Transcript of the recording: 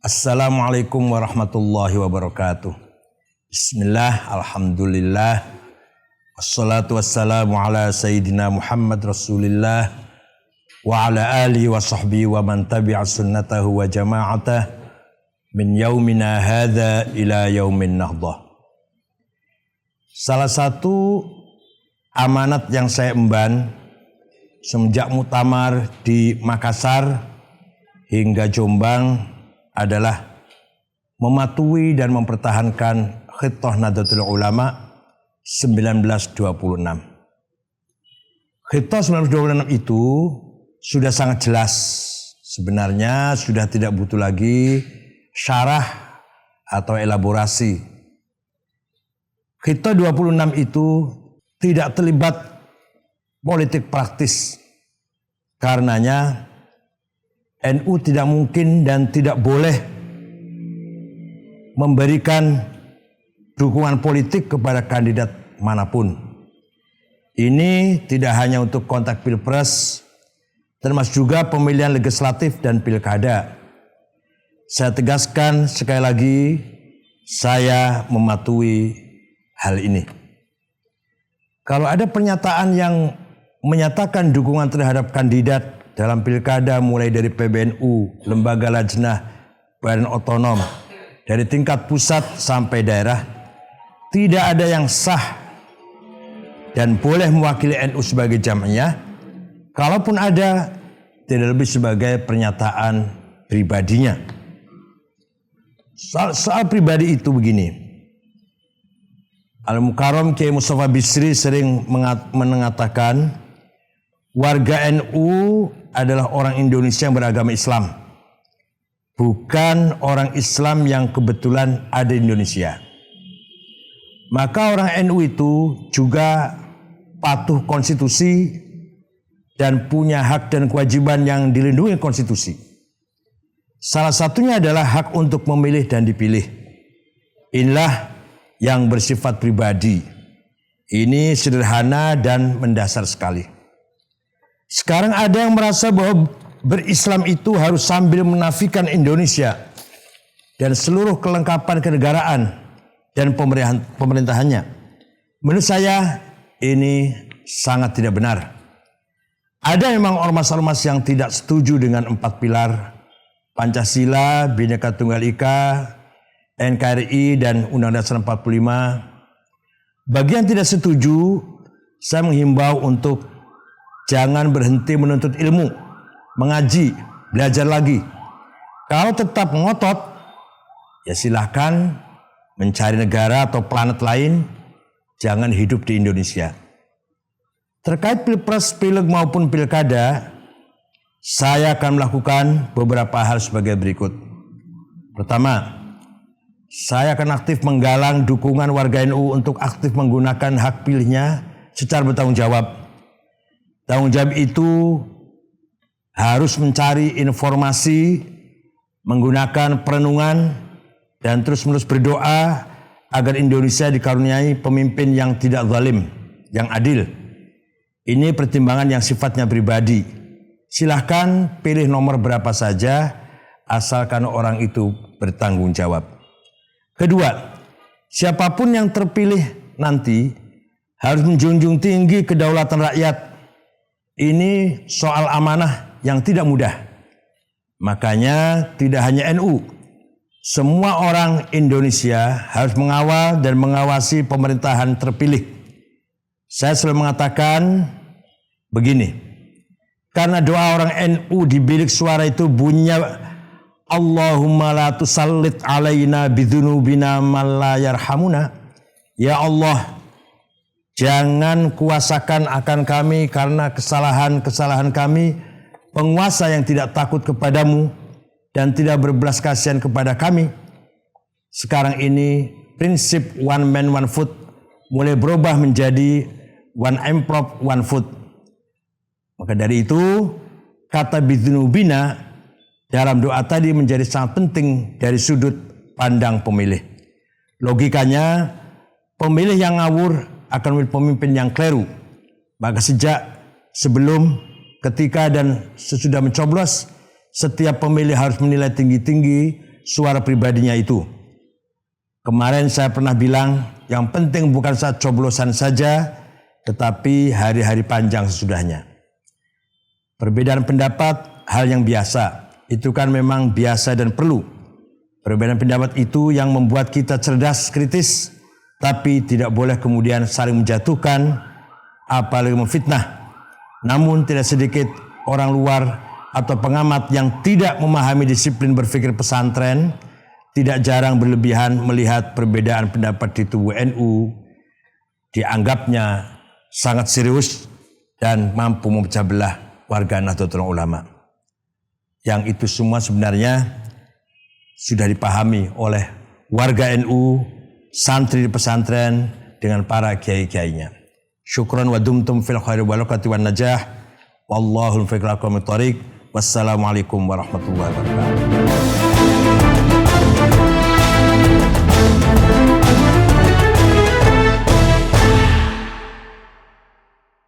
Assalamualaikum warahmatullahi wabarakatuh. Bismillah, alhamdulillah, wassalatu wassalamu ala sayyidina Muhammad Rasulillah wa ala alihi wa sahbihi wa man tabi'a sunnatahu wa jama'atah min yaumina hadha ila yaumin nahdah. Salah satu amanat yang saya emban semenjak muktamar di Makassar hingga Jombang adalah mematuhi dan mempertahankan Khitah Nahdlatul Ulama 1926. Khitah 1926 itu sudah sangat jelas. Sebenarnya sudah tidak butuh lagi syarah atau elaborasi. Khitah 26 itu tidak terlibat politik praktis. Karenanya NU tidak mungkin dan tidak boleh memberikan dukungan politik kepada kandidat manapun. Ini tidak hanya untuk konteks pilpres, termasuk juga pemilihan legislatif dan pilkada. Saya tegaskan sekali lagi, saya mematuhi hal ini. Kalau ada pernyataan yang menyatakan dukungan terhadap kandidat dalam pilkada mulai dari PBNU, lembaga lajnah, badan otonom, dari tingkat pusat sampai daerah, tidak ada yang sah dan boleh mewakili NU sebagai jamaah. Kalaupun ada, tidak lebih sebagai pernyataan pribadinya. Soal pribadi itu begini. Al-Mukarram Kiai Mustafa Bisri sering mengatakan, warga NU adalah orang Indonesia yang beragama Islam, bukan orang Islam yang kebetulan ada di Indonesia. Maka orang NU itu juga patuh konstitusi dan punya hak dan kewajiban yang dilindungi konstitusi. Salah satunya adalah hak untuk memilih dan dipilih. Inilah yang bersifat pribadi. Ini sederhana dan mendasar sekali. Sekarang ada yang merasa bahwa berislam itu harus sambil menafikan Indonesia dan seluruh kelengkapan kenegaraan dan pemerintahannya. Menurut saya ini sangat tidak benar. Ada memang ormas-ormas yang tidak setuju dengan 4 pilar Pancasila, Bhinneka Tunggal Ika, NKRI dan Undang-Undang Dasar 45. Bagi yang tidak setuju, saya menghimbau untuk jangan berhenti menuntut ilmu, mengaji, belajar lagi. Kalau tetap ngotot, ya silahkan mencari negara atau planet lain, jangan hidup di Indonesia. Terkait pilpres, pileg maupun pilkada, saya akan melakukan beberapa hal sebagai berikut. Pertama, saya akan aktif menggalang dukungan warga NU untuk aktif menggunakan hak pilihnya secara bertanggung jawab. Tanggung jawab itu harus mencari informasi, menggunakan perenungan, dan terus-menerus berdoa agar Indonesia dikaruniai pemimpin yang tidak zalim, yang adil. Ini pertimbangan yang sifatnya pribadi. Silahkan pilih nomor berapa saja, asalkan orang itu bertanggung jawab. Kedua, siapapun yang terpilih nanti harus menjunjung tinggi kedaulatan rakyat. Ini soal amanah yang tidak mudah. Makanya tidak hanya NU, semua orang Indonesia harus mengawal dan mengawasi pemerintahan terpilih. Saya selalu mengatakan begini, karena doa orang NU di bilik suara itu bunyinya, Allahumma la tusallit alaina bidhunubina man la yarhamuna. Ya Allah, jangan kuasakan akan kami karena kesalahan-kesalahan kami, penguasa yang tidak takut kepadamu dan tidak berbelas kasihan kepada kami. Sekarang ini prinsip one man one food mulai berubah menjadi one amplop one food. Maka dari itu kata bidhunubina dalam doa tadi menjadi sangat penting dari sudut pandang pemilih. Logikanya pemilih yang ngawur akan memilih pemimpin yang keliru. Maka sejak sebelum, ketika dan sesudah mencoblos, setiap pemilih harus menilai tinggi-tinggi suara pribadinya itu. Kemarin saya pernah bilang yang penting bukan saat coblosan saja, tetapi hari-hari panjang sesudahnya. Perbedaan pendapat hal yang biasa, itu kan memang biasa dan perlu. Perbedaan pendapat itu yang membuat kita cerdas, kritis, tapi tidak boleh kemudian saling menjatuhkan, apalagi memfitnah. Namun tidak sedikit orang luar atau pengamat yang tidak memahami disiplin berpikir pesantren, tidak jarang berlebihan melihat perbedaan pendapat di tubuh NU, dianggapnya sangat serius dan mampu memecah belah warga Nahdlatul Ulama. Yang itu semua sebenarnya sudah dipahami oleh warga NU, santri di pesantren dengan para kiai-kiainya. Syukran wa dumtum fil khairi wal barakati wan najah. Wallahul muwaffiq ila aqwamit thoriq. Wassalamualaikum warahmatullahi wabarakatuh.